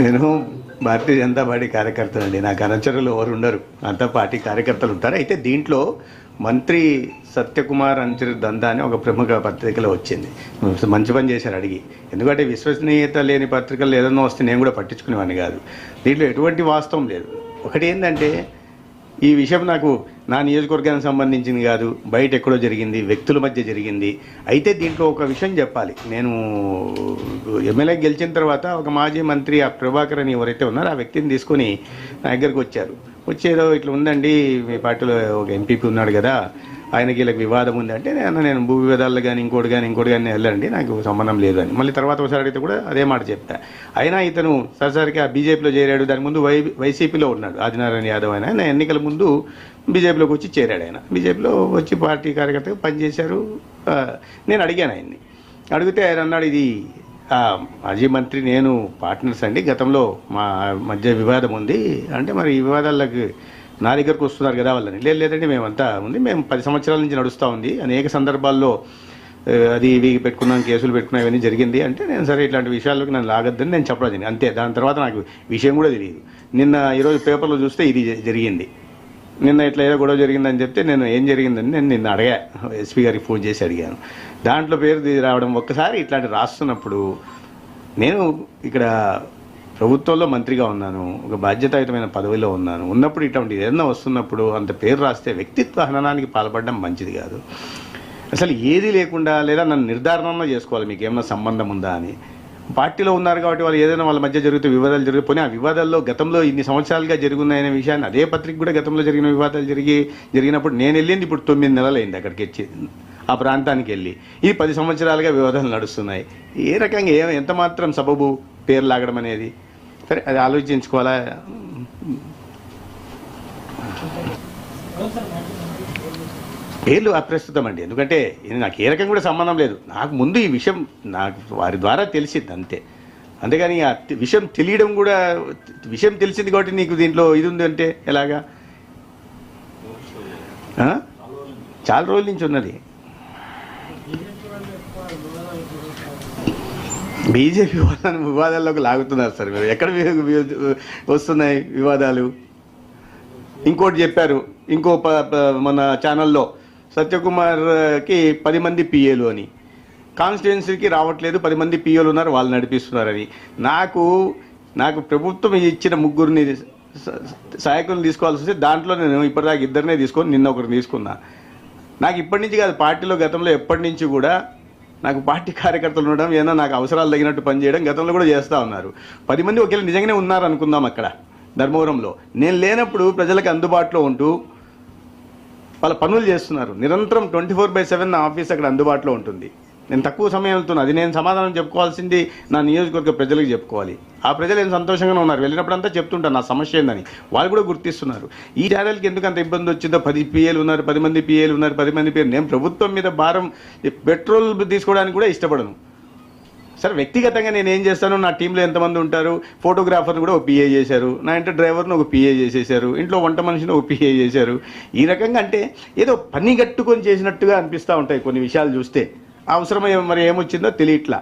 నేను భారతీయ జనతా పార్టీ కార్యకర్తనండి. నాకు అనుచరులు ఎవరు ఉండరు, అంతా పార్టీ కార్యకర్తలు ఉంటారు. అయితే దీంట్లో మంత్రి సత్యకుమార్ అనుచరు దందా అని ఒక ప్రముఖ పత్రికలో వచ్చింది. మంచి పని చేశారు అడిగి, ఎందుకంటే విశ్వసనీయత లేని పత్రికలు ఏదైనా వస్తే నేను కూడా పట్టించుకునేవాడిని కాదు. దీంట్లో ఎటువంటి వాస్తవం లేదు. ఒకటి ఏంటంటే ఈ విషయం నాకు నా నియోజకవర్గానికి సంబంధించింది కాదు, బయట ఎక్కడో జరిగింది, వ్యక్తుల మధ్య జరిగింది. అయితే దీంట్లో ఒక విషయం చెప్పాలి. నేను ఎమ్మెల్యే గెలిచిన తర్వాత ఒక మాజీ మంత్రి ఆ ప్రభాకర్ అని ఎవరైతే ఉన్నారో ఆ వ్యక్తిని తీసుకొని నా దగ్గరికి వచ్చారు. వచ్చేదో ఇట్లా ఉందండి, మీ పార్టీలో ఒక ఎంపీపీ ఉన్నాడు కదా, ఆయనకి ఇలా వివాదం ఉంది అంటే నేను భూ వివాదాలు కానీ ఇంకోటి కానీ వెళ్ళండి, నాకు సంబంధం లేదు అని. మళ్ళీ తర్వాత ఒకసారి అడిగితే కూడా అదే మాట చెప్పా. అయినా ఇతను సరిసరికి ఆ బీజేపీలో చేరాడు. దాని ముందు వైసీపీలో ఉన్నాడు ఆదినారాయణ యాదవ్. ఆయన ఎన్నికల ముందు బీజేపీలోకి వచ్చి చేరాడు. ఆయన బీజేపీలో వచ్చి పార్టీ కార్యకర్తగా పనిచేశారు. నేను అడిగాను ఆయన్ని, అడిగితే ఆయన అన్నాడు, ఇది మాజీ మంత్రి నేను పార్ట్నర్స్ అండి, గతంలో మా మధ్య వివాదం ఉంది అంటే, మరి ఈ వివాదాలకు నా దగ్గరకు వస్తున్నారు కదా వాళ్ళని. లేదంటే మేమంతా ఉంది, మేము 10 సంవత్సరాల నుంచి నడుస్తూ ఉంది, అనేక సందర్భాల్లో అది ఇవి పెట్టుకున్నాం, కేసులు పెట్టుకున్నాం, ఇవన్నీ జరిగింది అంటే, నేను సరే ఇట్లాంటి విషయాల్లోకి నన్ను లాగద్దని నేను చెప్పలేదు అంతే. దాని తర్వాత నాకు విషయం కూడా తెలియదు. ఈరోజు పేపర్లో చూస్తే ఇది జరిగింది, నిన్న ఇట్లా ఏదో గొడవ జరిగిందని చెప్తే నేను ఏం జరిగిందని నేను నిన్న అడిగా, ఎస్పీ గారికి ఫోన్ చేసి అడిగాను. దాంట్లో పేరు రావడం, ఒక్కసారి ఇట్లాంటి రాస్తున్నప్పుడు, నేను ఇక్కడ ప్రభుత్వంలో మంత్రిగా ఉన్నాను, ఒక బాధ్యతాయుతమైన పదవిలో ఉన్నప్పుడు ఇటువంటి ఏదైనా వస్తున్నప్పుడు అంత పేరు రాస్తే వ్యక్తిత్వ హననానికి పాల్పడడం మంచిది కాదు. అసలు ఏది లేకుండా, లేదా నన్ను నిర్ధారణ చేసుకోవాలి మీకు ఏమైనా సంబంధం ఉందా అని. పార్టీలో ఉన్నారు కాబట్టి వాళ్ళు ఏదైనా వాళ్ళ మధ్య జరిగితే వివాదాలు జరిగిపోయి, ఆ వివాదాల్లో గతంలో ఇన్ని సంవత్సరాలుగా జరుగున్నాయనే విషయాన్ని అదే పత్రిక కూడా గతంలో జరిగిన వివాదాలు జరిగినప్పుడు నేను వెళ్ళింది ఇప్పుడు 9 నెలలు అయింది అక్కడికి వచ్చి, ఆ ప్రాంతానికి వెళ్ళి. ఈ 10 సంవత్సరాలుగా వివాదాలు నడుస్తున్నాయి. ఏ రకంగా ఎంత మాత్రం సబబు పేరు లాగడం అనేది, సరే అది ఆలోచించుకోవాలా. పేర్లు అప్రస్తుతం అండి, ఎందుకంటే నాకు ఏ రకంగా కూడా సంబంధం లేదు. నాకు ముందు ఈ విషయం నాకు వారి ద్వారా తెలిసింది అంతే. అంతేగాని ఆ విషయం తెలియడం కూడా, విషయం తెలిసింది కాబట్టి నీకు దీంట్లో ఇది ఉంది అంటే ఎలాగా? చాలా రోజుల నుంచి ఉన్నది. బీజేపీ వాళ్ళని వివాదాల్లోకి లాగుతున్నారు సార్ మీరు. ఎక్కడ వస్తున్నాయి వివాదాలు? ఇంకోటి చెప్పారు, ఇంకో మన ఛానల్లో సత్యకుమార్కి 10 మంది పిఏలు అని, కాన్స్టిట్యున్సీకి రావట్లేదు, 10 మంది పిఏలు ఉన్నారు, వాళ్ళు నడిపిస్తున్నారని. నాకు ప్రభుత్వం ఇచ్చిన 3 సహాయకులను తీసుకోవాల్సి వస్తే దాంట్లో నేను ఇప్పటిదాకా 2 తీసుకొని నిన్న ఒకరు తీసుకున్నా. నాకు ఇప్పటి నుంచి కాదు, పార్టీలో గతంలో ఎప్పటి నుంచి కూడా నాకు పార్టీ కార్యకర్తలు ఉండడం, ఏదైనా నాకు అవసరాలు తగినట్టు పనిచేయడం గతంలో కూడా చేస్తూ ఉన్నారు. 10 మంది ఒకేలా నిజంగానే ఉన్నారు అనుకుందాం అక్కడ ధర్మవరంలో. నేను లేనప్పుడు ప్రజలకు అందుబాటులో ఉంటూ వాళ్ళ పనులు చేస్తున్నారు. నిరంతరం 24/7 నా ఆఫీస్ అక్కడ అందుబాటులో ఉంటుంది. నేను తక్కువ సమయం వెళ్తున్నా, అది నేను సమాధానం చెప్పుకోవాల్సింది నా నియోజకవర్గ ప్రజలకు చెప్పుకోవాలి. ఆ ప్రజలు ఏం సంతోషంగానే ఉన్నారు, వెళ్ళినప్పుడంతా చెప్తుంటాను నా సమస్య ఏందని, వాళ్ళు కూడా గుర్తిస్తున్నారు. ఈ ఛానల్కి ఎందుకు అంత ఇబ్బంది వచ్చిందో, 10 పిఏలు ఉన్నారు, 10 మంది పిఏలు ఉన్నారు, 10 మంది పిఏలు. నేను ప్రభుత్వం మీద భారం, పెట్రోల్ తీసుకోవడానికి కూడా ఇష్టపడను. సరే వ్యక్తిగతంగా నేను ఏం చేస్తాను, నా టీంలో ఎంతమంది ఉంటారు, ఫోటోగ్రాఫర్ని కూడా ఒక పిఏ చేశారు, నా ఇంట్లో డ్రైవర్ని ఒక పిఏ చేసేసారు, ఇంట్లో వంట మనిషిని ఒక పిఏ చేశారు. ఈ రకంగా అంటే ఏదో పని కట్టుకొని చేసినట్టుగా అనిపిస్తూ ఉంటాయి కొన్ని విషయాలు చూస్తే. అవసరం మరి ఏమొచ్చిందో తెలియట్లా.